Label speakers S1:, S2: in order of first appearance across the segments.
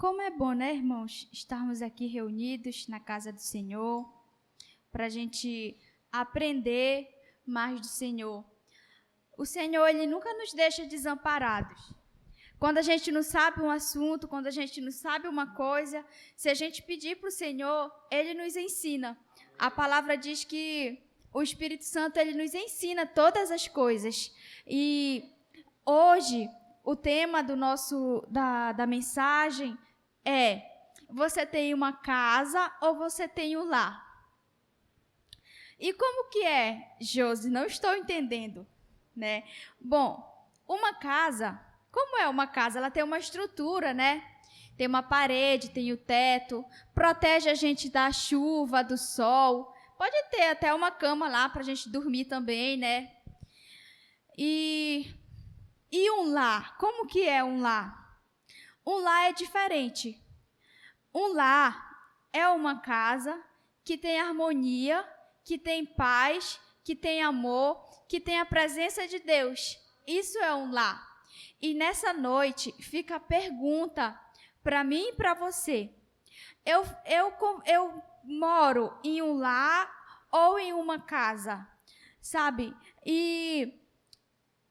S1: Como é bom, né, irmãos, estarmos aqui reunidos na casa do Senhor, para a gente aprender mais do Senhor. O Senhor, Ele nunca nos deixa desamparados. Quando a gente não sabe um assunto, quando a gente não sabe uma coisa, se a gente pedir para o Senhor, Ele nos ensina. A palavra diz que o Espírito Santo, Ele nos ensina todas as coisas. E hoje, o tema da mensagem é: você tem uma casa ou você tem um lar? E como que é, Josi? Não estou entendendo, né? Bom, uma casa, como é uma casa? Ela tem uma estrutura, né? Tem uma parede, tem o teto, protege a gente da chuva, do sol. Pode ter até uma cama lá para a gente dormir também, né? E um lar? Como que é um lar? Um lar é diferente. Um lar é uma casa que tem harmonia, que tem paz, que tem amor, que tem a presença de Deus. Isso é um lar. E nessa noite fica a pergunta para mim e para você. Eu moro em um lar ou em uma casa, sabe? E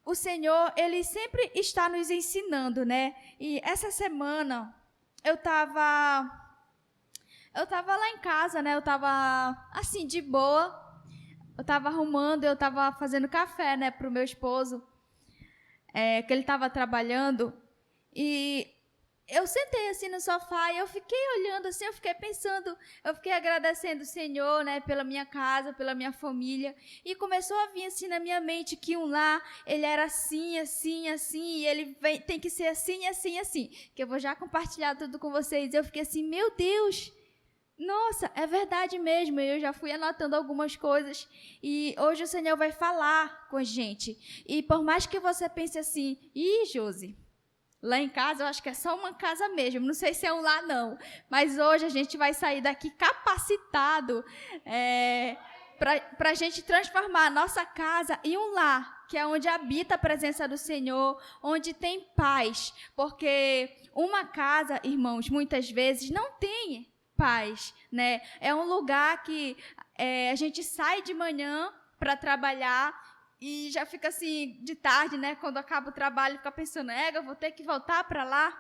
S1: o Senhor, Ele sempre está nos ensinando, né? E essa semana eu estava lá em casa, né? Eu estava assim, de boa. Eu estava arrumando, eu estava fazendo café, né, para o meu esposo, que ele estava trabalhando. E eu sentei assim no sofá e eu fiquei olhando assim, eu fiquei pensando, eu fiquei agradecendo o Senhor, né, pela minha casa, pela minha família. E começou a vir assim na minha mente que um lar, ele era assim, assim, assim, e ele tem que ser assim, assim, assim. Que eu vou já compartilhar tudo com vocês. Eu fiquei assim, meu Deus, nossa, é verdade mesmo. Eu já fui anotando algumas coisas e hoje o Senhor vai falar com a gente. E por mais que você pense assim, Josi, lá em casa eu acho que é só uma casa mesmo, não sei se é um lar não, mas hoje a gente vai sair daqui capacitado para a gente transformar a nossa casa em um lar, que é onde habita a presença do Senhor, onde tem paz, porque uma casa, irmãos, muitas vezes não tem paz, né? É um lugar que a gente sai de manhã para trabalhar e já fica assim, de tarde, né? Quando acaba o trabalho, fica pensando, eu vou ter que voltar para lá,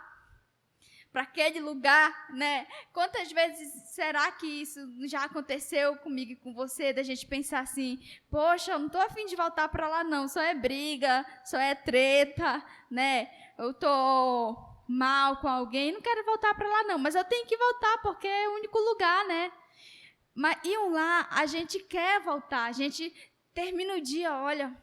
S1: para aquele lugar, né? Quantas vezes será que isso já aconteceu comigo e com você, da gente pensar assim, poxa, eu não estou a fim de voltar para lá não, só é briga, só é treta, né? Eu estou mal com alguém, não quero voltar para lá não, mas eu tenho que voltar porque é o único lugar, né? E lá, a gente quer voltar, a gente termina o dia, olha,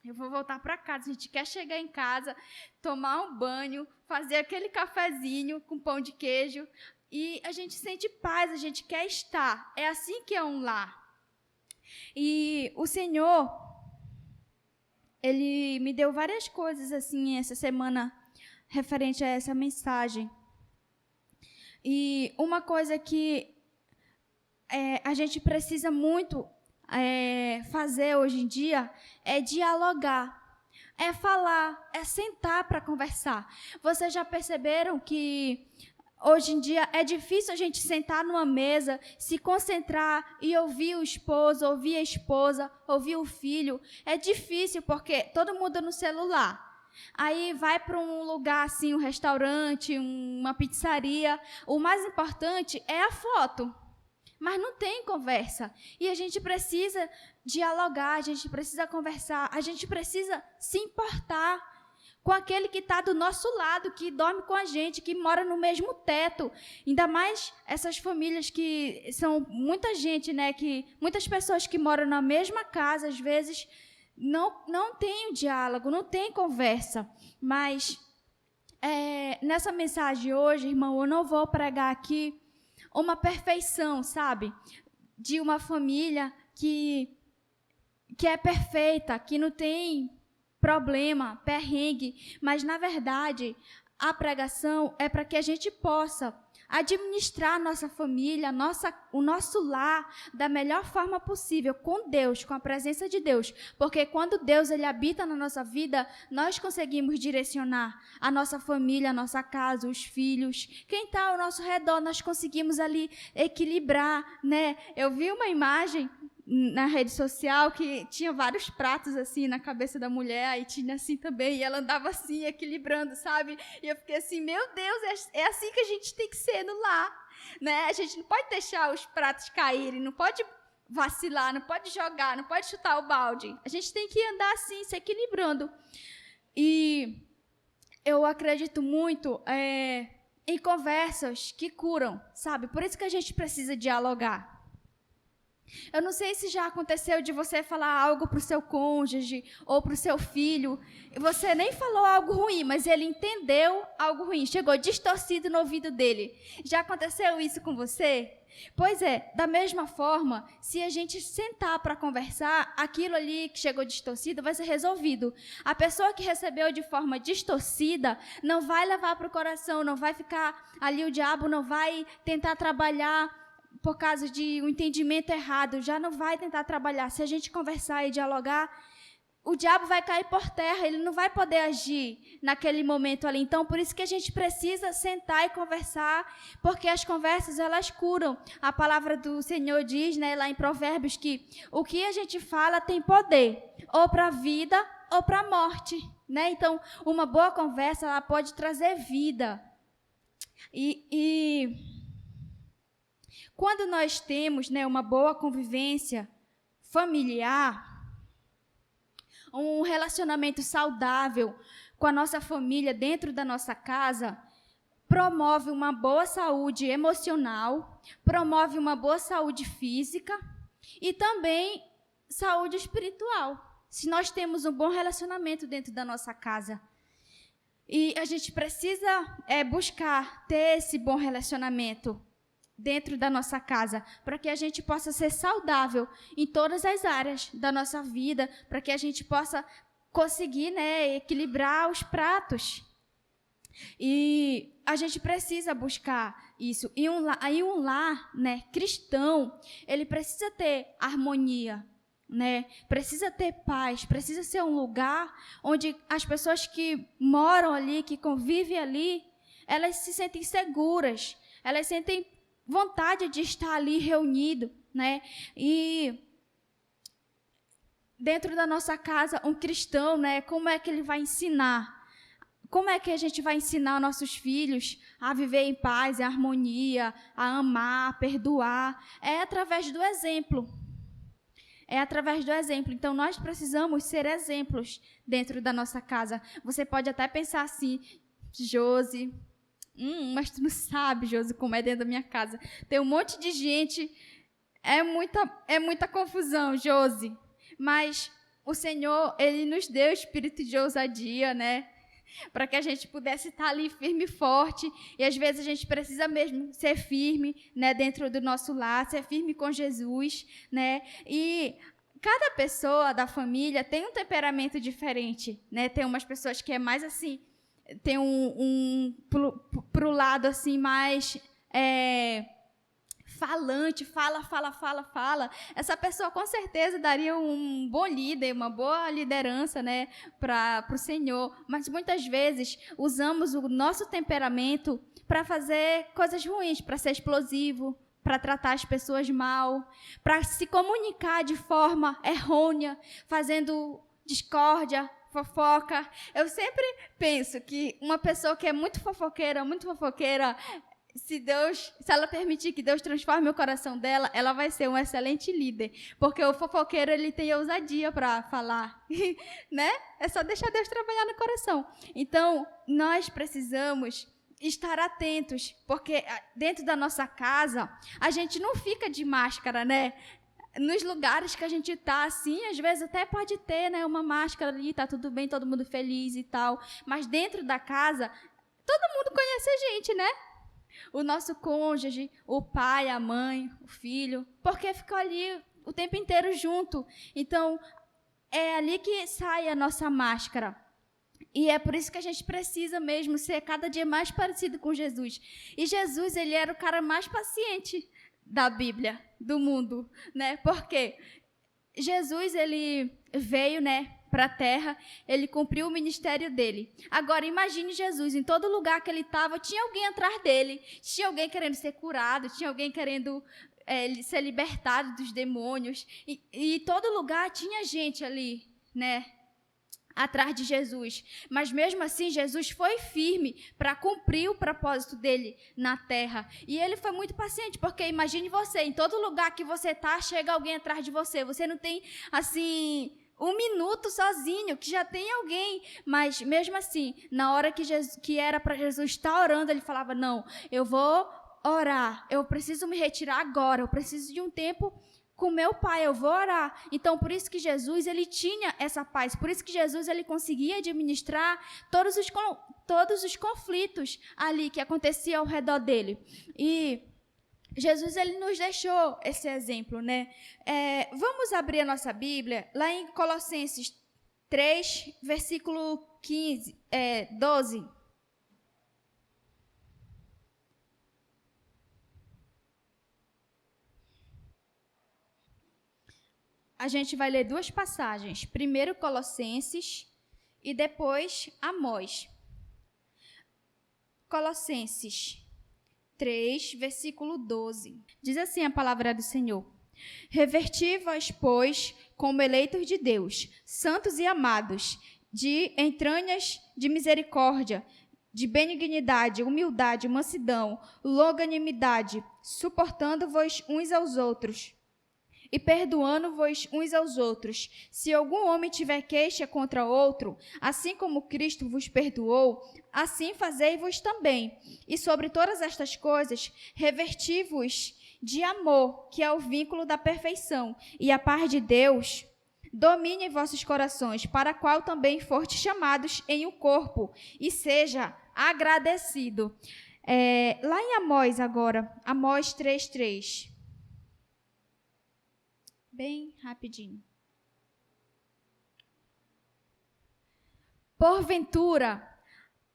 S1: eu vou voltar para casa, a gente quer chegar em casa, tomar um banho, fazer aquele cafezinho com pão de queijo e a gente sente paz, a gente quer estar. É assim que é um lar. E o Senhor, Ele me deu várias coisas assim essa semana referente a essa mensagem. E uma coisa que a gente precisa muito fazer hoje em dia é dialogar, é falar, é sentar para conversar. Vocês já perceberam que hoje em dia é difícil a gente sentar numa mesa, se concentrar e ouvir o esposo, ouvir a esposa, ouvir o filho? É difícil porque todo mundo no celular. Aí vai para um lugar assim, um restaurante, uma pizzaria. O mais importante é a foto. Mas não tem conversa. E a gente precisa dialogar, a gente precisa conversar, a gente precisa se importar com aquele que está do nosso lado, que dorme com a gente, que mora no mesmo teto. Ainda mais essas famílias que são muita gente, né? Muitas pessoas que moram na mesma casa, às vezes não tem o diálogo, não tem conversa. Mas nessa mensagem hoje, irmão, eu não vou pregar aqui uma perfeição, sabe? De uma família que é perfeita, que não tem problema, perrengue, mas, na verdade, a pregação é para que a gente possa administrar a nossa família, o nosso lar da melhor forma possível, com Deus, com a presença de Deus. Porque quando Deus ele habita na nossa vida, nós conseguimos direcionar a nossa família, a nossa casa, os filhos, quem está ao nosso redor, nós conseguimos ali equilibrar, né? Eu vi uma imagem na rede social que tinha vários pratos assim na cabeça da mulher, aí tinha assim também, e ela andava assim, equilibrando, sabe? E eu fiquei assim, meu Deus, é assim que a gente tem que ser no lar, né? A gente não pode deixar os pratos caírem, não pode vacilar, não pode jogar, não pode chutar o balde. A gente tem que andar assim, se equilibrando. E eu acredito muito em conversas que curam, sabe? Por isso que a gente precisa dialogar. Eu não sei se já aconteceu de você falar algo para o seu cônjuge ou para o seu filho, e você nem falou algo ruim, mas ele entendeu algo ruim, chegou distorcido no ouvido dele. Já aconteceu isso com você? Pois é, da mesma forma, se a gente sentar para conversar, aquilo ali que chegou distorcido vai ser resolvido. A pessoa que recebeu de forma distorcida não vai levar para o coração, não vai ficar ali, o diabo não vai tentar trabalhar por causa de um entendimento errado, já não vai tentar trabalhar. Se a gente conversar e dialogar, o diabo vai cair por terra, ele não vai poder agir naquele momento ali. Então, por isso que a gente precisa sentar e conversar, porque as conversas, elas curam. A palavra do Senhor diz, né, lá em Provérbios, que o que a gente fala tem poder, ou para a vida ou para a morte, né? Então, uma boa conversa, ela pode trazer vida. Quando nós temos, né, uma boa convivência familiar, um relacionamento saudável com a nossa família dentro da nossa casa, promove uma boa saúde emocional, promove uma boa saúde física e também saúde espiritual. Se nós temos um bom relacionamento dentro da nossa casa. E a gente precisa buscar ter esse bom relacionamento dentro da nossa casa, para que a gente possa ser saudável em todas as áreas da nossa vida, para que a gente possa conseguir, né, equilibrar os pratos. E a gente precisa buscar isso. E um lar, né, cristão, ele precisa ter harmonia, né? Precisa ter paz, precisa ser um lugar onde as pessoas que moram ali, que convivem ali, elas se sentem seguras, elas sentem vontade de estar ali reunido, né? E dentro da nossa casa, um cristão, né? Como é que ele vai ensinar? Como é que a gente vai ensinar nossos filhos a viver em paz, em harmonia, a amar, a perdoar? É através do exemplo. É através do exemplo. Então, nós precisamos ser exemplos dentro da nossa casa. Você pode até pensar assim, Josi, mas tu não sabe, Josi, como é dentro da minha casa. Tem um monte de gente, é muita confusão, Josi. Mas o Senhor, Ele nos deu espírito de ousadia, né? Para que a gente pudesse estar ali firme e forte. E às vezes a gente precisa mesmo ser firme, né, dentro do nosso lar, ser firme com Jesus, né? E cada pessoa da família tem um temperamento diferente, né? Tem umas pessoas que é mais assim, tem pro lado assim mais falante, fala. Essa pessoa com certeza daria um bom líder, uma boa liderança, né, para o Senhor. Mas muitas vezes usamos o nosso temperamento para fazer coisas ruins, para ser explosivo, para tratar as pessoas mal, para se comunicar de forma errônea, fazendo discórdia, fofoca. Eu sempre penso que uma pessoa que é muito fofoqueira, se ela permitir que Deus transforme o coração dela, ela vai ser um excelente líder, porque o fofoqueiro, ele tem ousadia para falar, né? É só deixar Deus trabalhar no coração. Então, nós precisamos estar atentos, porque dentro da nossa casa, a gente não fica de máscara, né? Nos lugares que a gente está, assim, às vezes até pode ter, né, uma máscara ali, tá tudo bem, todo mundo feliz e tal, mas dentro da casa, todo mundo conhece a gente, né? O nosso cônjuge, o pai, a mãe, o filho, porque ficou ali o tempo inteiro junto. Então, é ali que sai a nossa máscara. E é por isso que a gente precisa mesmo ser cada dia mais parecido com Jesus. E Jesus, ele era o cara mais paciente da Bíblia, do mundo, né? Porque Jesus, ele veio, né, para a terra, ele cumpriu o ministério dele. Agora, imagine Jesus, em todo lugar que ele estava, tinha alguém atrás dele, tinha alguém querendo ser curado, tinha alguém querendo ser libertado dos demônios, e todo lugar tinha gente ali, né, atrás de Jesus. Mas mesmo assim, Jesus foi firme para cumprir o propósito dele na terra. E ele foi muito paciente, porque imagine você, em todo lugar que você está, chega alguém atrás de você. Você não tem, assim, um minuto sozinho, que já tem alguém. Mas mesmo assim, na hora que era para Jesus estar orando, ele falava, não, eu vou orar, eu preciso me retirar agora, eu preciso de um tempo com meu pai, eu vou orar. Então, por isso que Jesus, ele tinha essa paz, por isso que Jesus, ele conseguia administrar todos os conflitos ali que aconteciam ao redor dele. E Jesus, ele nos deixou esse exemplo, né? Vamos abrir a nossa Bíblia, lá em Colossenses 3, versículo 12. A gente vai ler duas passagens. Primeiro Colossenses e depois Amós. Colossenses 3, versículo 12. Diz assim a palavra do Senhor. Reverti-vos, pois, como eleitos de Deus, santos e amados, de entranhas de misericórdia, de benignidade, humildade, mansidão, longanimidade, suportando-vos uns aos outros e perdoando-vos uns aos outros. Se algum homem tiver queixa contra outro, assim como Cristo vos perdoou, assim fazei-vos também. E sobre todas estas coisas, reverti-vos de amor, que é o vínculo da perfeição, e a paz de Deus domine em vossos corações, para a qual também fortes chamados em um corpo, e seja agradecido. Lá em Amós agora, Amós 3:3. Bem rapidinho. Porventura,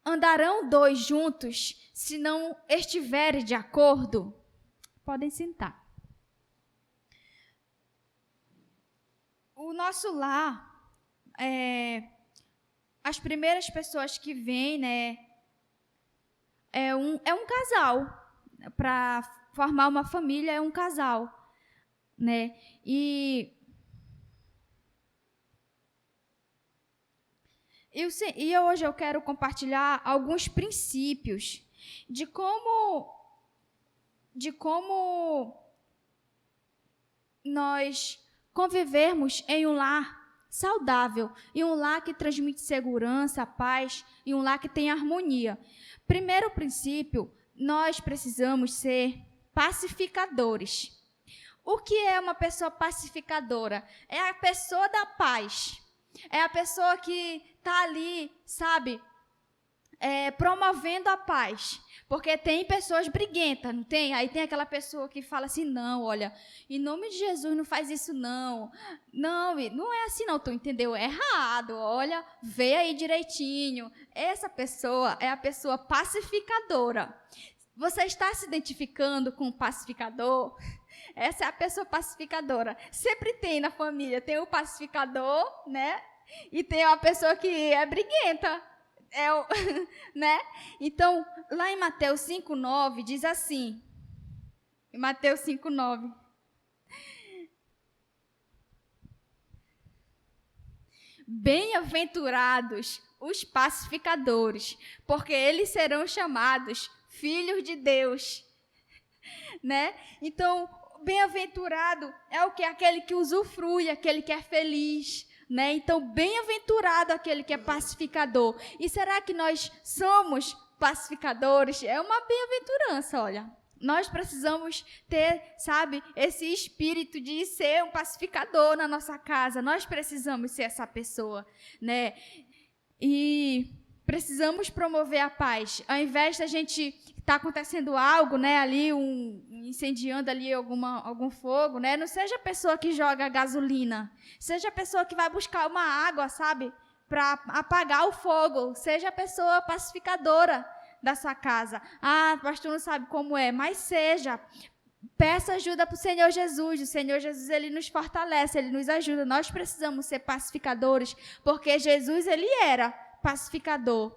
S1: andarão dois juntos, se não estiverem de acordo? Podem sentar. O nosso lar, as primeiras pessoas que vêm, né, é um casal. Para formar uma família é um casal, né? E hoje eu quero compartilhar alguns princípios de como nós convivermos em um lar saudável, em um lar que transmite segurança, paz, e um lar que tem harmonia. Primeiro princípio, nós precisamos ser pacificadores. O que é uma pessoa pacificadora? É a pessoa da paz. É a pessoa que está ali, sabe, promovendo a paz. Porque tem pessoas briguentas, não tem? Aí tem aquela pessoa que fala assim, não, olha, em nome de Jesus não faz isso não. Não é assim não, tu entendeu? É errado, olha, vê aí direitinho. Essa pessoa é a pessoa pacificadora. Você está se identificando com o pacificador? Essa é a pessoa pacificadora. Sempre tem na família, tem o pacificador, né? E tem uma pessoa que é briguenta, né? Então, lá em Mateus 5:9, diz assim, em Mateus 5:9, bem-aventurados os pacificadores, porque eles serão chamados filhos de Deus, né? Então, bem-aventurado é o que? Aquele que usufrui, aquele que é feliz, né? Então, bem-aventurado aquele que é pacificador. E será que nós somos pacificadores? É uma bem-aventurança, olha. Nós precisamos ter, sabe, esse espírito de ser um pacificador na nossa casa. Nós precisamos ser essa pessoa, né? E precisamos promover a paz. Ao invés da gente está acontecendo algo, né, ali, incendiando ali algum fogo, né, não seja a pessoa que joga gasolina, seja a pessoa que vai buscar uma água, sabe, apagar o fogo. Seja a pessoa pacificadora da sua casa. Ah, pastor, não sabe como é, mas seja. Peça ajuda para o Senhor Jesus. O Senhor Jesus, ele nos fortalece, ele nos ajuda. Nós precisamos ser pacificadores, porque Jesus, ele era pacificador.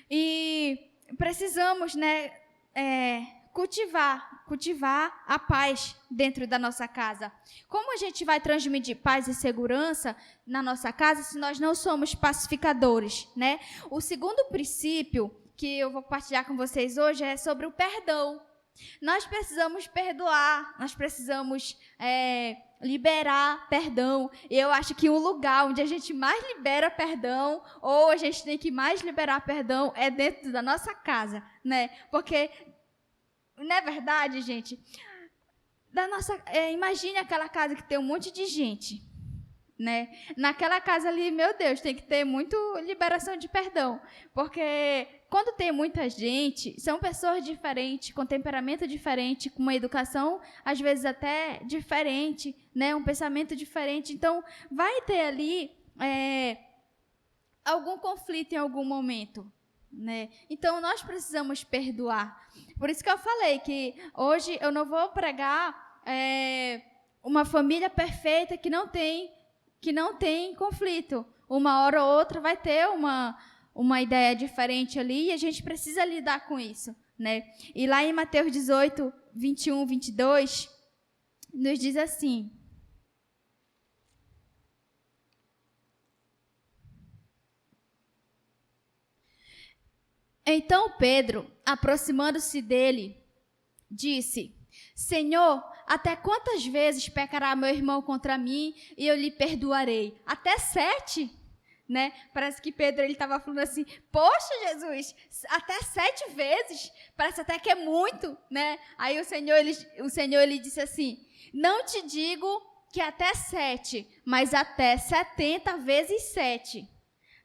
S1: E precisamos, né, cultivar a paz dentro da nossa casa. Como a gente vai transmitir paz e segurança na nossa casa se nós não somos pacificadores, né? O segundo princípio que eu vou compartilhar com vocês hoje é sobre o perdão. Nós precisamos perdoar, nós precisamos liberar perdão. Eu acho que um lugar onde a gente mais libera perdão, ou a gente tem que mais liberar perdão, é dentro da nossa casa, né? Porque, não é verdade, gente? Imagine aquela casa que tem um monte de gente, né? Naquela casa ali, meu Deus, tem que ter muito liberação de perdão, porque quando tem muita gente, são pessoas diferentes, com temperamento diferente, com uma educação, às vezes até diferente, né? Um pensamento diferente. Então, vai ter ali algum conflito em algum momento, né? Então, nós precisamos perdoar. Por isso que eu falei que hoje eu não vou pregar uma família perfeita que não tem conflito. Uma hora ou outra vai ter uma ideia diferente ali e a gente precisa lidar com isso, né? E lá em Mateus 18, 21, 22, nos diz assim: Então Pedro, aproximando-se dele, disse: Senhor, até quantas vezes pecará meu irmão contra mim e eu lhe perdoarei? Até 7? Né? Parece que Pedro estava falando assim: poxa, Jesus, até 7 vezes? Parece até que é muito, né? Aí o Senhor ele disse assim: não te digo que até 7, mas até 70 vezes 7.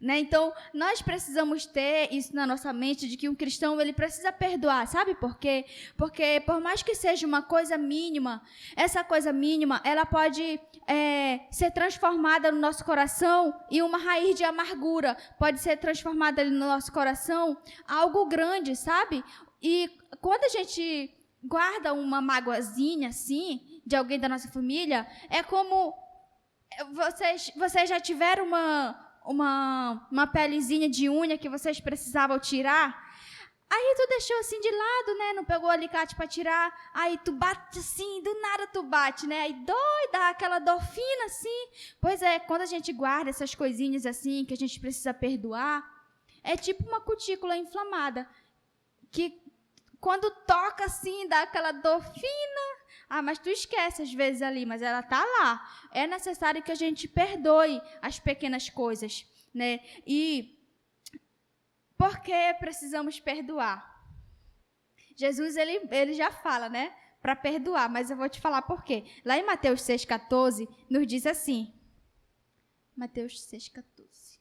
S1: Né? Então, nós precisamos ter isso na nossa mente, de que um cristão ele precisa perdoar. Sabe por quê? Porque por mais que seja uma coisa mínima, essa coisa mínima, ela pode ser transformada no nosso coração em uma raiz de amargura. Pode ser transformada no nosso coração algo grande, sabe? E quando a gente guarda uma mágoazinha assim, de alguém da nossa família, é como vocês já tiveram uma pelezinha de unha que vocês precisavam tirar, aí tu deixou assim de lado, né? Não pegou o alicate para tirar, aí tu bate assim, do nada tu bate, né? Aí dói, dá aquela dor fina assim. Pois é, quando a gente guarda essas coisinhas assim, que a gente precisa perdoar, é tipo uma cutícula inflamada, que quando toca assim, dá aquela dor fina. Ah, mas tu esquece às vezes ali, mas ela está lá. É necessário que a gente perdoe as pequenas coisas, né? E por que precisamos perdoar? Jesus, ele já fala, né? Para perdoar, mas eu vou te falar por quê. Lá em Mateus 6,14, nos diz assim. Mateus 6,14.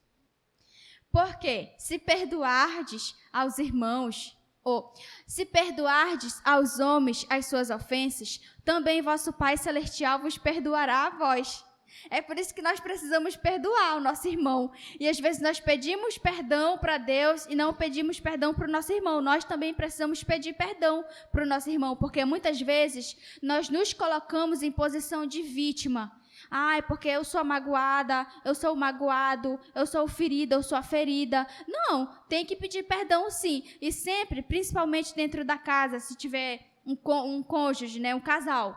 S1: Porque se perdoardes aos irmãos, ou se perdoardes aos homens as suas ofensas, também vosso Pai Celestial vos perdoará a vós. É por isso que nós precisamos perdoar o nosso irmão. E às vezes nós pedimos perdão para Deus e não pedimos perdão para o nosso irmão. Nós também precisamos pedir perdão para o nosso irmão, porque muitas vezes nós nos colocamos em posição de vítima. Ai, porque eu sou a magoada, eu sou o magoado, eu sou o ferido, eu sou a ferida. Não, tem que pedir perdão sim. E sempre, principalmente dentro da casa, se tiver um cônjuge, né, um casal.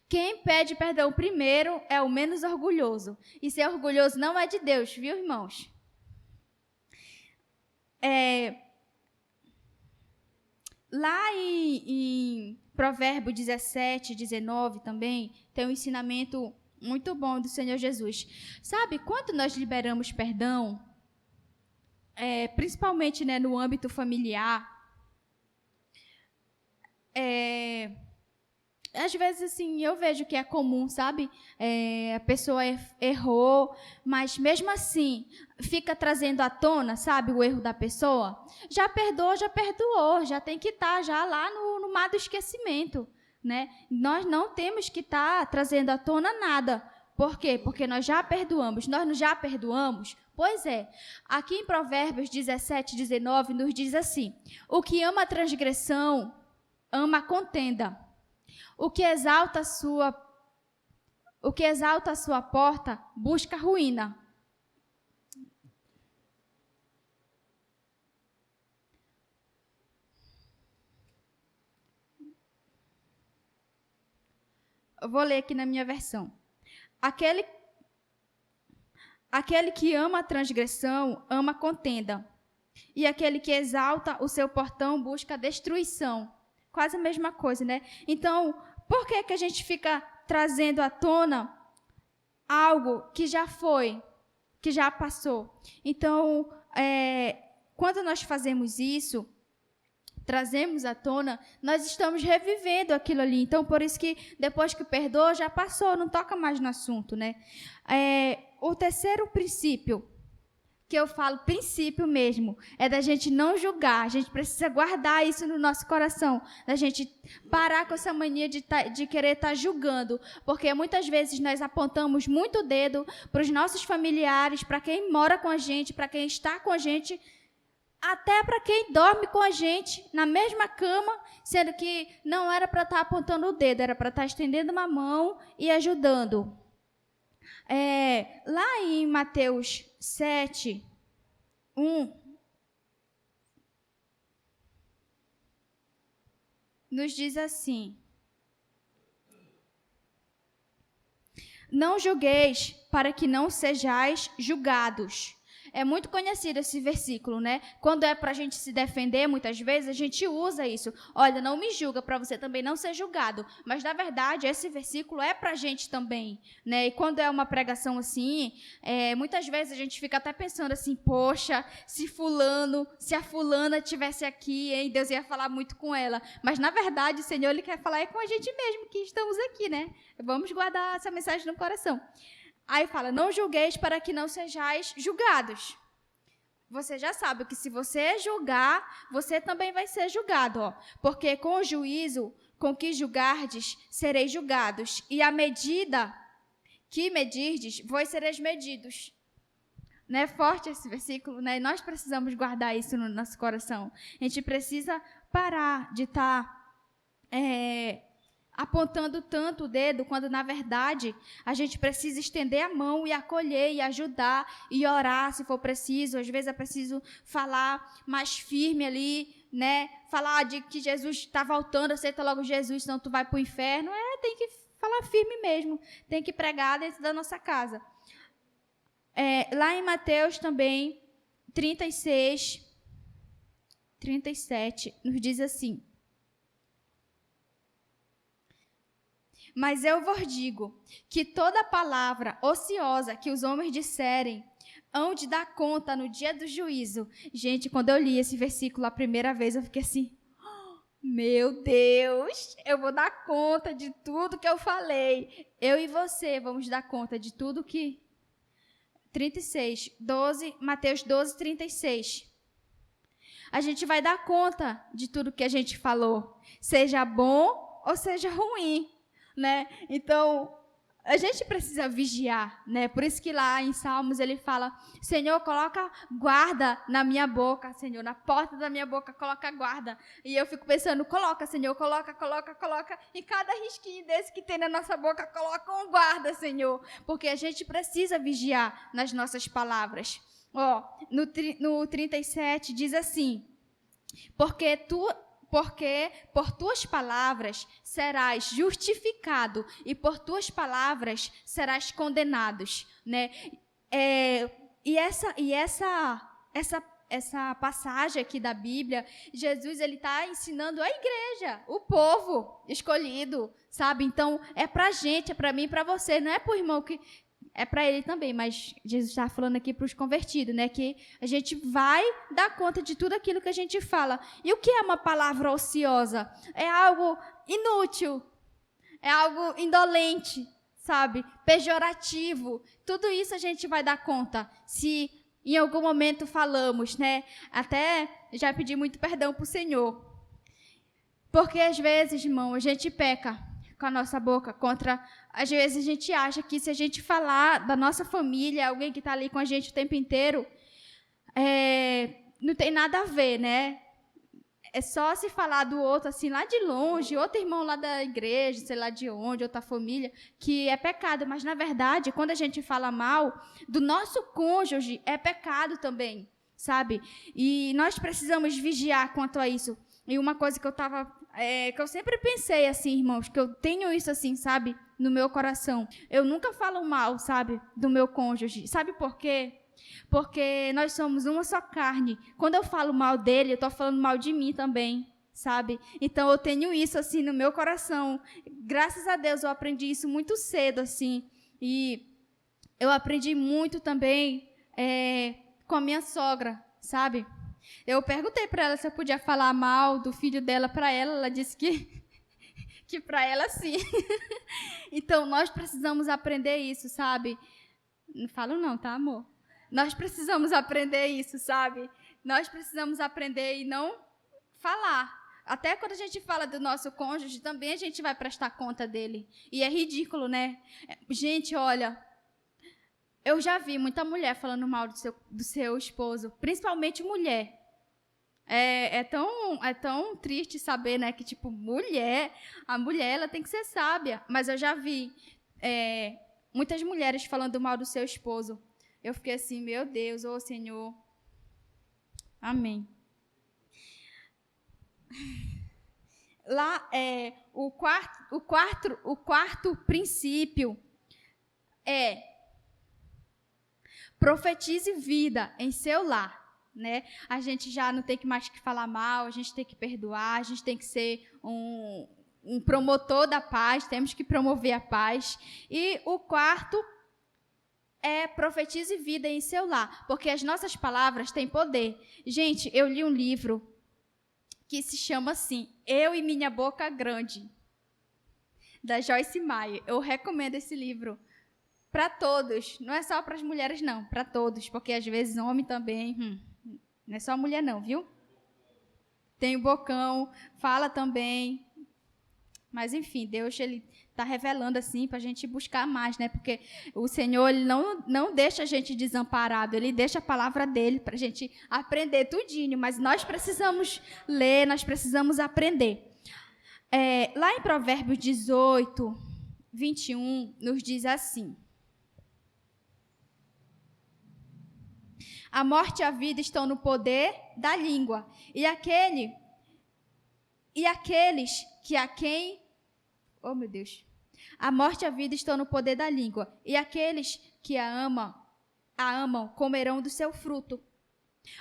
S1: Quem pede perdão primeiro é o menos orgulhoso. E ser orgulhoso não é de Deus, viu, irmãos? Lá em Provérbio 17, 19 também, tem um ensinamento muito bom do Senhor Jesus. Sabe, quando nós liberamos perdão, principalmente, né, no âmbito familiar, às vezes, assim, eu vejo que é comum, sabe? A pessoa errou, mas mesmo assim, fica trazendo à tona, sabe, o erro da pessoa. Já perdoou, já tem que estar já lá no mar do esquecimento, né? Nós não temos que estar trazendo à tona nada, Por quê? Porque nós já perdoamos. Nós não já perdoamos? Pois é. Aqui em Provérbios 17, 19, nos diz assim: o que ama a transgressão, ama a contenda. O que exalta a sua porta, busca a ruína. Eu vou ler aqui na minha versão. Aquele que ama a transgressão, ama a contenda. E aquele que exalta o seu portão, busca a destruição. Quase a mesma coisa, né? Então, por que a gente fica trazendo à tona algo que já foi, que já passou? Então, quando nós fazemos isso, trazemos à tona, nós estamos revivendo aquilo ali. Então, por isso que depois que perdoa, já passou, não toca mais no assunto, né? O terceiro princípio, que eu falo princípio mesmo, é da gente não julgar. A gente precisa guardar isso no nosso coração, da gente parar com essa mania de querer estar julgando, porque muitas vezes nós apontamos muito o dedo para os nossos familiares, para quem mora com a gente, para quem está com a gente, até para quem dorme com a gente na mesma cama, sendo que não era para estar apontando o dedo, era para estar estendendo uma mão e ajudando. Lá em Mateus 7, 1, nos diz assim: não julgueis para que não sejais julgados. É muito conhecido esse versículo, né? Quando é para a gente se defender, muitas vezes, a gente usa isso. Olha, não me julga para você também não ser julgado. Mas, na verdade, esse versículo é para a gente também, né? E quando é uma pregação assim, muitas vezes a gente fica até pensando assim, poxa, se a fulana estivesse aqui, hein? Deus ia falar muito com ela. Mas, na verdade, o Senhor, Ele quer falar com a gente mesmo, que estamos aqui, né? Vamos guardar essa mensagem no coração. Aí fala, não julgueis para que não sejais julgados. Você já sabe que se você julgar, você também vai ser julgado, ó. Porque com o juízo com que julgardes, sereis julgados. E a medida que medirdes, vós sereis medidos. Não é forte esse versículo, né? E nós precisamos guardar isso no nosso coração. A gente precisa parar de estar apontando tanto o dedo, quando, na verdade, a gente precisa estender a mão e acolher, e ajudar, e orar, se for preciso. Às vezes é preciso falar mais firme ali, né? Falar de que Jesus está voltando, aceita logo Jesus, senão tu vai para o inferno. Tem que falar firme mesmo. Tem que pregar dentro da nossa casa. Lá em Mateus também, 36, 37, nos diz assim: mas eu vos digo que toda palavra ociosa que os homens disserem, hão de dar conta no dia do juízo. Gente, quando eu li esse versículo a primeira vez, eu fiquei assim, meu Deus, eu vou dar conta de tudo que eu falei. Eu e você vamos dar conta de tudo que... 36, 12, Mateus 12, 36. A gente vai dar conta de tudo que a gente falou, seja bom ou seja ruim. Né? Então, a gente precisa vigiar, né? Por isso que lá em Salmos ele fala, Senhor, coloca guarda na minha boca, Senhor, na porta da minha boca, coloca guarda. E eu fico pensando, coloca, Senhor, coloca. E cada risquinho desse que tem na nossa boca, coloca um guarda, Senhor. Porque a gente precisa vigiar nas nossas palavras. No 37 diz assim, porque por tuas palavras serás justificado e por tuas palavras serás condenado, né? E essa passagem aqui da Bíblia, Jesus ele está ensinando a igreja, o povo escolhido, sabe? Então é para a gente, é para mim, para você, não é para o irmão que é para ele também, mas Jesus está falando aqui para os convertidos, né? Que a gente vai dar conta de tudo aquilo que a gente fala. E o que é uma palavra ociosa? É algo inútil, é algo indolente, sabe? Pejorativo. Tudo isso a gente vai dar conta se em algum momento falamos, né? Até já pedi muito perdão para o Senhor. Porque às vezes, irmão, a gente peca com a nossa boca contra... Às vezes a gente acha que se a gente falar da nossa família, alguém que está ali com a gente o tempo inteiro, não tem nada a ver, né? É só se falar do outro, assim, lá de longe, outro irmão lá da igreja, sei lá de onde, outra família, que é pecado. Mas, na verdade, quando a gente fala mal do nosso cônjuge, é pecado também, sabe? E nós precisamos vigiar quanto a isso. E uma coisa que que eu sempre pensei, assim, irmãos, que eu tenho isso, assim, sabe, no meu coração. Eu nunca falo mal, sabe, do meu cônjuge. Sabe por quê? Porque nós somos uma só carne. Quando eu falo mal dele, eu estou falando mal de mim também, sabe? Então, eu tenho isso, assim, no meu coração. Graças a Deus, eu aprendi isso muito cedo, assim. E eu aprendi muito também com a minha sogra, sabe? Eu perguntei para ela se eu podia falar mal do filho dela para ela. Ela disse que para ela, sim. Então, nós precisamos aprender isso, sabe? Não falo não, tá, amor? Nós precisamos aprender isso, sabe? Nós precisamos aprender e não falar. Até quando a gente fala do nosso cônjuge, também a gente vai prestar conta dele. E é ridículo, né? Gente, olha, eu já vi muita mulher falando mal do seu esposo, principalmente mulher. É tão triste saber, né, que, tipo, a mulher, ela tem que ser sábia. Mas eu já vi muitas mulheres falando mal do seu esposo. Eu fiquei assim, meu Deus, ô Senhor. Amém. Lá, o quarto princípio é profetize vida em seu lar, né? A gente já não tem que mais que falar mal, a gente tem que perdoar, a gente tem que ser um promotor da paz, temos que promover a paz. E o quarto profetize vida em seu lar, porque as nossas palavras têm poder. Gente, eu li um livro que se chama assim, Eu e Minha Boca Grande, da Joyce Meyer. Eu recomendo esse livro para todos, não é só para as mulheres não, para todos, porque às vezes homem também, não é só mulher não, viu? Tem o bocão, fala também, mas enfim, Deus, ele está revelando assim para a gente buscar mais, né? Porque o Senhor, ele não deixa a gente desamparado, ele deixa a palavra dele para a gente aprender tudinho, mas nós precisamos ler, nós precisamos aprender. Lá em Provérbios 18, 21, nos diz assim: a morte e a vida estão no poder da língua, e aqueles que a quem... Oh, meu Deus. A morte e a vida estão no poder da língua, e aqueles que a amam comerão do seu fruto.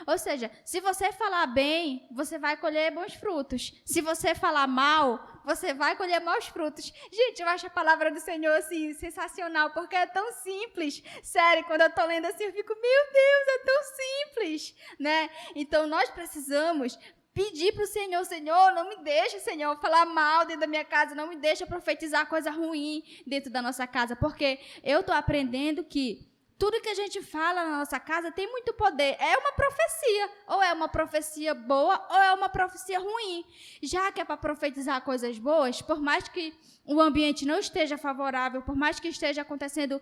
S1: Ou seja, se você falar bem, você vai colher bons frutos. Se você falar mal, você vai colher maus frutos. Gente, eu acho a palavra do Senhor assim sensacional, porque é tão simples. Sério, quando eu estou lendo assim, eu fico, meu Deus, é tão simples, né? Então, nós precisamos pedir para o Senhor, Senhor, não me deixe, Senhor, falar mal dentro da minha casa, não me deixe profetizar coisa ruim dentro da nossa casa, porque eu estou aprendendo que tudo que a gente fala na nossa casa tem muito poder. É uma profecia. Ou é uma profecia boa, ou é uma profecia ruim. Já que é para profetizar coisas boas, por mais que o ambiente não esteja favorável, por mais que esteja acontecendo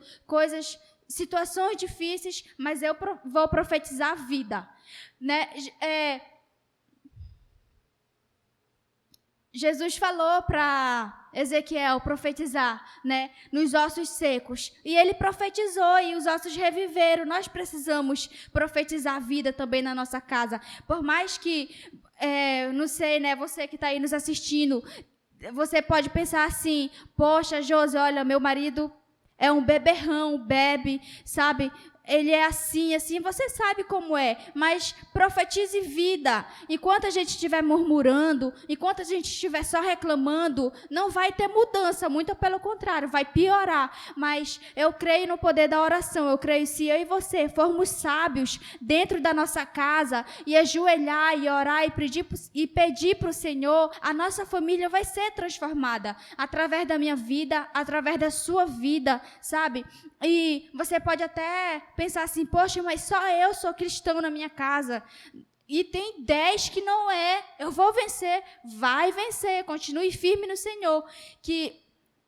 S1: situações difíceis, mas eu vou profetizar vida, né? Jesus falou para Ezequiel profetizar, né, nos ossos secos. E ele profetizou e os ossos reviveram. Nós precisamos profetizar a vida também na nossa casa. Por mais que, não sei, né, você que está aí nos assistindo, você pode pensar assim, poxa, Josi, olha, meu marido é um beberrão, bebe, sabe? Ele é assim, você sabe como é, mas profetize vida. Enquanto a gente estiver murmurando, enquanto a gente estiver só reclamando, não vai ter mudança, muito pelo contrário, vai piorar. Mas eu creio no poder da oração, eu creio se eu e você formos sábios dentro da nossa casa e ajoelhar e orar e pedir para o Senhor, a nossa família vai ser transformada através da minha vida, através da sua vida, sabe? E você pode até pensar assim, poxa, mas só eu sou cristão na minha casa. E tem 10 que não é. Eu vou vencer. Vai vencer. Continue firme no Senhor. Que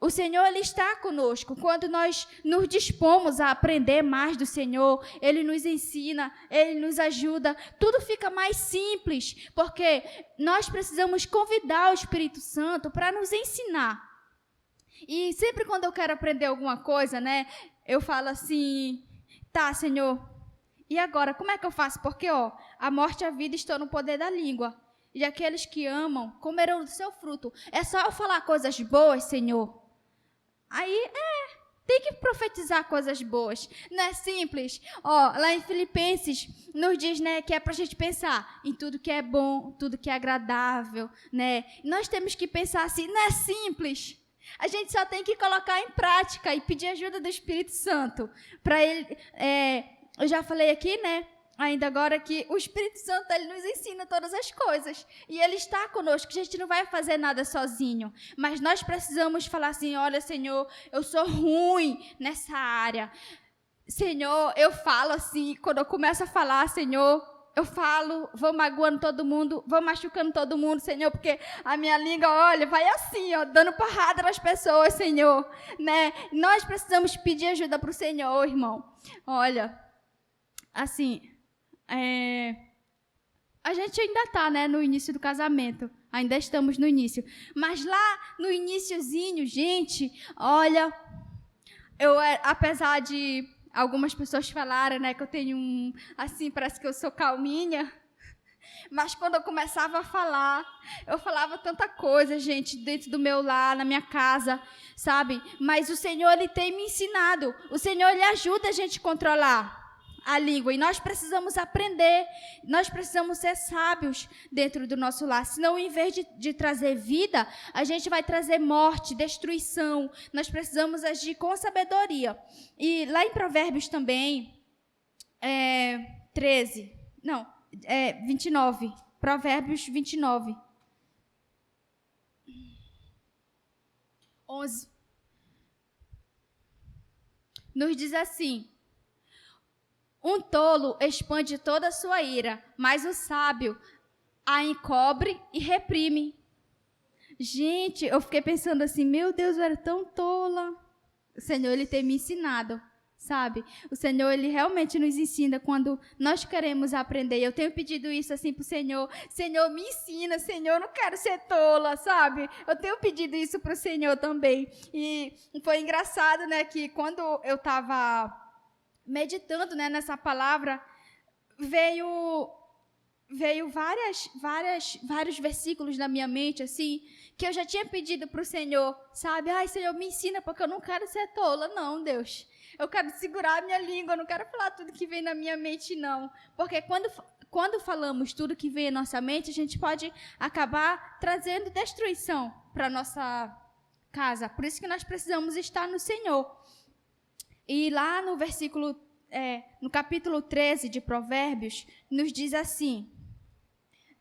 S1: O Senhor, Ele está conosco. Quando nós nos dispomos a aprender mais do Senhor, Ele nos ensina, Ele nos ajuda. Tudo fica mais simples, porque nós precisamos convidar o Espírito Santo para nos ensinar. E sempre quando eu quero aprender alguma coisa, né, eu falo assim, tá, Senhor, e agora, como é que eu faço? Porque, a morte e a vida estão no poder da língua. E aqueles que amam comerão do seu fruto. É só eu falar coisas boas, Senhor. Aí, tem que profetizar coisas boas. Não é simples? Lá em Filipenses, nos diz, né, que é para a gente pensar em tudo que é bom, tudo que é agradável, né? Nós temos que pensar assim, não é simples. A gente só tem que colocar em prática e pedir ajuda do Espírito Santo. Para ele, eu já falei aqui, né? Ainda agora que o Espírito Santo, ele nos ensina todas as coisas. E ele está conosco, a gente não vai fazer nada sozinho. Mas nós precisamos falar assim, olha, Senhor, eu sou ruim nessa área. Senhor, eu falo assim, quando eu começo a falar, Senhor, eu falo, vou magoando todo mundo, vou machucando todo mundo, Senhor, porque a minha língua, olha, vai assim, dando porrada nas pessoas, Senhor, né? Nós precisamos pedir ajuda para o Senhor, irmão. Olha, assim, a gente ainda está, né, no início do casamento, ainda estamos no início, mas lá no iniciozinho, gente, olha, apesar de algumas pessoas falarem, né, que eu tenho assim, parece que eu sou calminha, mas quando eu começava a falar, eu falava tanta coisa, gente, dentro do meu lar, na minha casa, sabe? Mas o Senhor, Ele tem me ensinado, o Senhor, Ele ajuda a gente a controlar a língua, e nós precisamos aprender, nós precisamos ser sábios dentro do nosso lar, senão, em vez de trazer vida, a gente vai trazer morte, destruição. Nós precisamos agir com sabedoria. E lá em Provérbios também, 29, Provérbios 29, 11, nos diz assim: um tolo expande toda a sua ira, mas o sábio a encobre e reprime. Gente, eu fiquei pensando assim, meu Deus, eu era tão tola. O Senhor, Ele tem me ensinado, sabe? O Senhor, Ele realmente nos ensina quando nós queremos aprender. Eu tenho pedido isso assim para o Senhor. Senhor, me ensina, Senhor, eu não quero ser tola, sabe? Eu tenho pedido isso para o Senhor também. E foi engraçado, né, que quando eu estava meditando, né, nessa palavra, veio vários versículos na minha mente, assim, que eu já tinha pedido para o Senhor, sabe? Ai, Senhor, me ensina, porque eu não quero ser tola, não, Deus. Eu quero segurar a minha língua, eu não quero falar tudo que vem na minha mente, não. Porque quando falamos tudo que vem na nossa mente, a gente pode acabar trazendo destruição para a nossa casa. Por isso que nós precisamos estar no Senhor. E lá no no capítulo 13 de Provérbios, nos diz assim,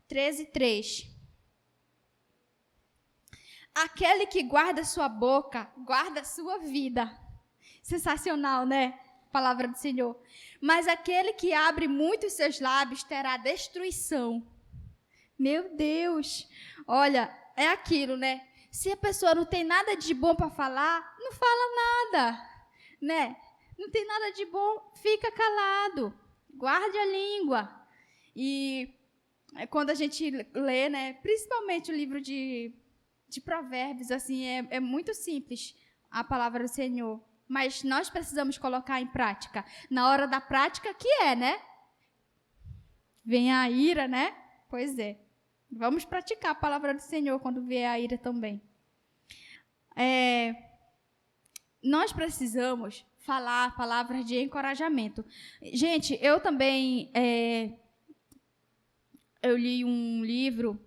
S1: 13:3. Aquele que guarda sua boca, guarda a sua vida. Sensacional, né? Palavra do Senhor. Mas aquele que abre muito os seus lábios terá destruição. Meu Deus! Olha, é aquilo, né? Se a pessoa não tem nada de bom para falar, não fala nada, né? Não tem nada de bom, fica calado, guarde a língua. E quando a gente lê, né, principalmente o livro de Provérbios, assim, é muito simples a palavra do Senhor, mas nós precisamos colocar em prática. Na hora da prática, que né? Vem a ira, né? Pois é. Vamos praticar a palavra do Senhor quando vier a ira também. Nós precisamos falar palavras de encorajamento. Gente, eu também eu li um livro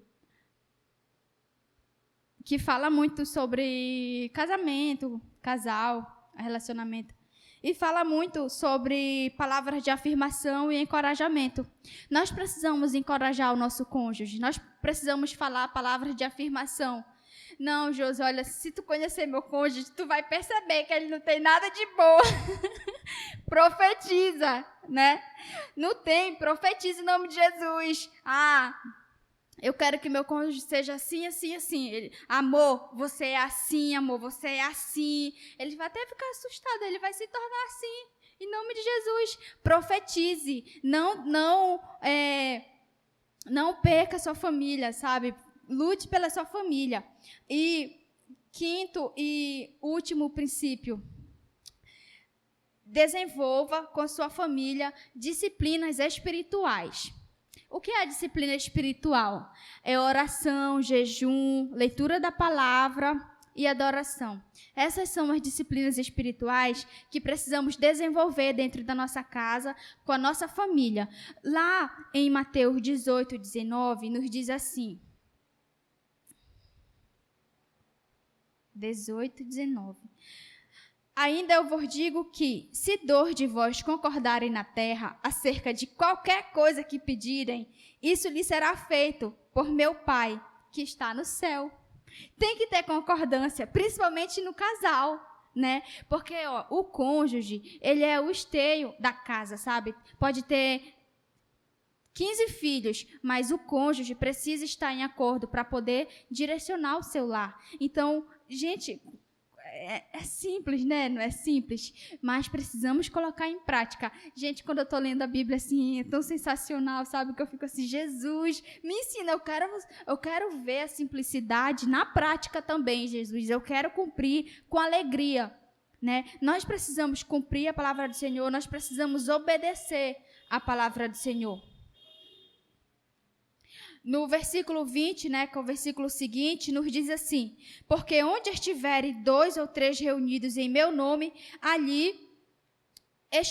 S1: que fala muito sobre casamento, casal, relacionamento. E fala muito sobre palavras de afirmação e encorajamento. Nós precisamos encorajar o nosso cônjuge. Nós precisamos falar palavras de afirmação. Não, Josi, olha, se tu conhecer meu cônjuge, tu vai perceber que ele não tem nada de bom. Profetiza, né? Não tem, profetiza em nome de Jesus. eu quero que meu cônjuge seja assim, assim, assim. Amor, você é assim, amor, você é assim. Ele vai até ficar assustado, ele vai se tornar assim. Em nome de Jesus, profetize. Não perca a sua família, sabe? Lute pela sua família. E quinto e último princípio, desenvolva com sua família disciplinas espirituais. O que é a disciplina espiritual? É oração, jejum, leitura da palavra e adoração. Essas são as disciplinas espirituais que precisamos desenvolver dentro da nossa casa, com a nossa família. Lá em Mateus 18, 19, nos diz assim. 18, 19. Ainda eu vos digo que, se dois de vós concordarem na terra acerca de qualquer coisa que pedirem, isso lhe será feito por meu Pai, que está no céu. Tem que ter concordância, principalmente no casal, né? Porque o cônjuge, ele é o esteio da casa, sabe? Pode ter 15 filhos, mas o cônjuge precisa estar em acordo para poder direcionar o seu lar. Então, gente, é simples, né? Não é simples, mas precisamos colocar em prática. Gente, quando eu estou lendo a Bíblia, assim, é tão sensacional, sabe? Que eu fico assim, Jesus, me ensina, eu quero ver a simplicidade na prática também, Jesus. Eu quero cumprir com alegria, né? Nós precisamos cumprir a palavra do Senhor, nós precisamos obedecer a palavra do Senhor. No versículo 20, né, que é o versículo seguinte, nos diz assim: porque onde estiverem 2 ou 3 reunidos em meu nome, ali eu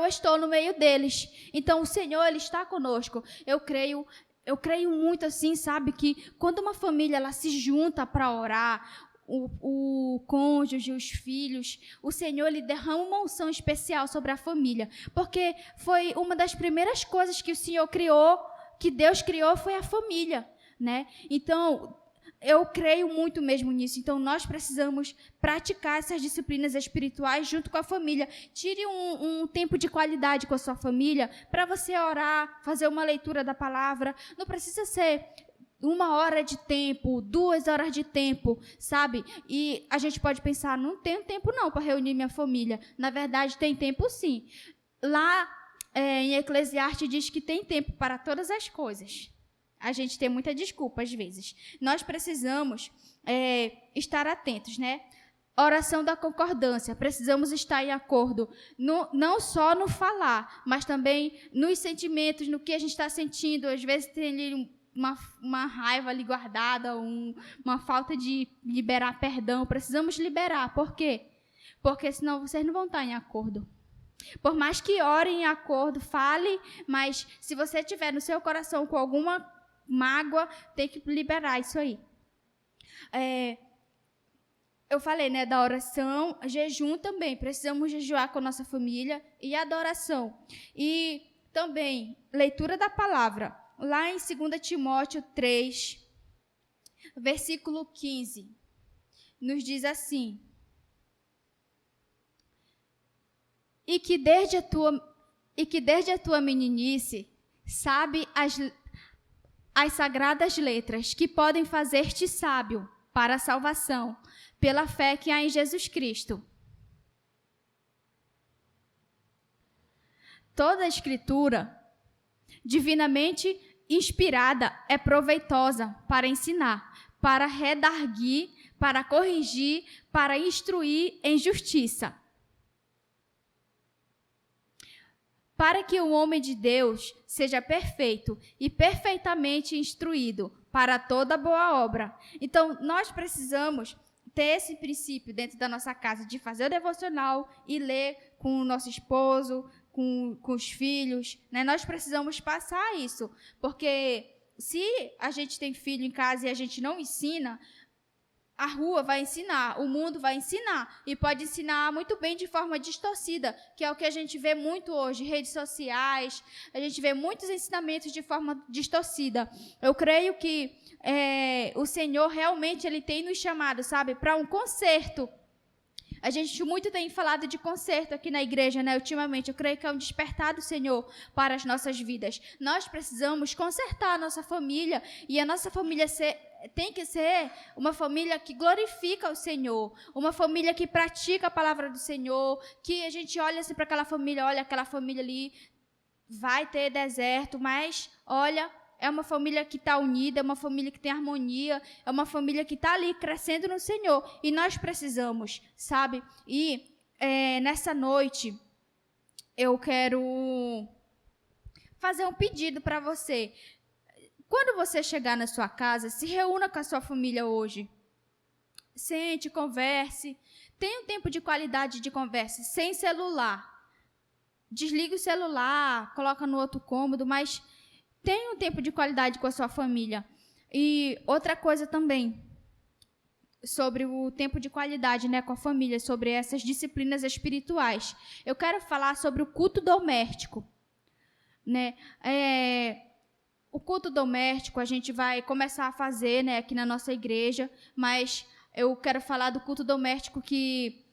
S1: estou no meio deles. Então, o Senhor, Ele está conosco. Eu creio muito assim, sabe, que quando uma família ela se junta para orar, o cônjuge, os filhos, o Senhor, Ele derrama uma unção especial sobre a família. Porque foi uma das primeiras coisas que o Senhor criou, que Deus criou, foi a família, né? Então, eu creio muito mesmo nisso. Então, nós precisamos praticar essas disciplinas espirituais junto com a família. Tire um tempo de qualidade com a sua família para você orar, fazer uma leitura da palavra. Não precisa ser 1 hora de tempo, 2 horas de tempo, sabe? E a gente pode pensar, não tenho tempo não para reunir minha família. Na verdade, tem tempo sim. Lá em Eclesiastes diz que tem tempo para todas as coisas. A gente tem muita desculpa às vezes. Nós precisamos estar atentos, né? Oração da concordância. Precisamos estar em acordo, não só no falar, mas também nos sentimentos, no que a gente está sentindo. Às vezes tem ali uma raiva ali guardada, uma falta de liberar perdão. Precisamos liberar. Por quê? Porque senão vocês não vão estar em acordo. Por mais que orem em acordo, fale, mas se você tiver no seu coração com alguma mágoa, tem que liberar isso aí. Eu falei, né, da oração, jejum também. Precisamos jejuar com a nossa família e adoração. E também leitura da palavra. Lá em 2 Timóteo 3, versículo 15, nos diz assim: E que desde a tua meninice sabe as sagradas letras que podem fazer-te sábio para a salvação, pela fé que há em Jesus Cristo. Toda a Escritura, divinamente inspirada, é proveitosa para ensinar, para redarguir, para corrigir, para instruir em justiça, para que o homem de Deus seja perfeito e perfeitamente instruído para toda boa obra. Então, nós precisamos ter esse princípio dentro da nossa casa, de fazer o devocional e ler com o nosso esposo, com os filhos, né? Nós precisamos passar isso, porque se a gente tem filho em casa e a gente não ensina, a rua vai ensinar, o mundo vai ensinar, e pode ensinar muito bem de forma distorcida, que é o que a gente vê muito hoje, redes sociais, a gente vê muitos ensinamentos de forma distorcida. Eu creio que o Senhor realmente Ele tem nos chamado, sabe, para um conserto, A gente muito tem falado de conserto aqui na igreja, né? Ultimamente, eu creio que é um despertar do Senhor para as nossas vidas. Nós precisamos consertar a nossa família, e a nossa família tem que ser uma família que glorifica o Senhor, uma família que pratica a palavra do Senhor, que a gente olha assim para aquela família, olha, aquela família ali vai ter deserto, mas olha, é uma família que está unida, é uma família que tem harmonia, é uma família que está ali crescendo no Senhor. E nós precisamos, sabe? E nessa noite, eu quero fazer um pedido para você. Quando você chegar na sua casa, se reúna com a sua família hoje. Sente, converse. Tenha um tempo de qualidade de conversa, sem celular. Desliga o celular, coloca no outro cômodo, mas tenha um tempo de qualidade com a sua família. E outra coisa também, sobre o tempo de qualidade, né, com a família, sobre essas disciplinas espirituais. Eu quero falar sobre o culto doméstico, né? O culto doméstico a gente vai começar a fazer, né, aqui na nossa igreja, mas eu quero falar do culto doméstico que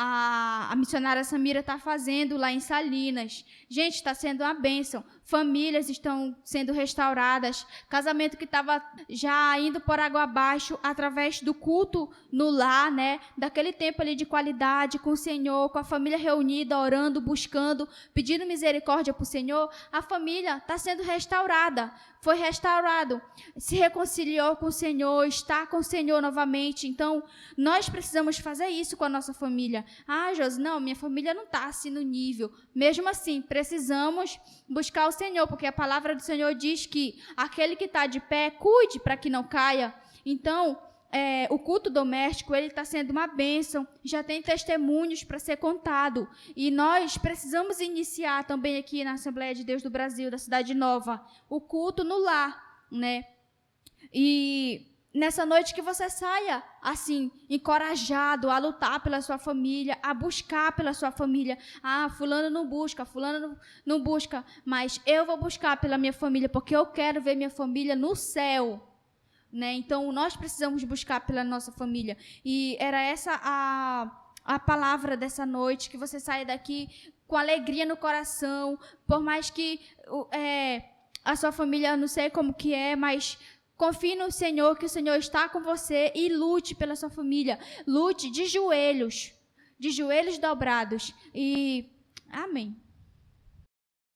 S1: a missionária Samira está fazendo lá em Salinas. Gente, está sendo uma bênção. Famílias estão sendo restauradas. Casamento que estava já indo por água abaixo através do culto no lar, né? Daquele tempo ali de qualidade com o Senhor, com a família reunida, orando, buscando, pedindo misericórdia para o Senhor. A família está sendo restaurada. Foi restaurado, se reconciliou com o Senhor, está com o Senhor novamente. Então, nós precisamos fazer isso com a nossa família. Ah, Josi, não, minha família não está assim no nível. Mesmo assim, precisamos buscar o Senhor, porque a palavra do Senhor diz que aquele que está de pé, cuide para que não caia. Então, o culto doméstico, ele está sendo uma bênção, já tem testemunhos para ser contado, e nós precisamos iniciar também aqui na Assembleia de Deus do Brasil, da Cidade Nova, o culto no lar, né? E nessa noite que você saia, assim, encorajado a lutar pela sua família, a buscar pela sua família. Ah, fulano não busca, fulano não busca, mas eu vou buscar pela minha família, porque eu quero ver minha família no céu. Né? Então, nós precisamos buscar pela nossa família. E era essa a palavra dessa noite, que você saia daqui com alegria no coração, por mais que a sua família, não sei como que é, mas confie no Senhor, que o Senhor está com você, e lute pela sua família. Lute de joelhos dobrados. E amém.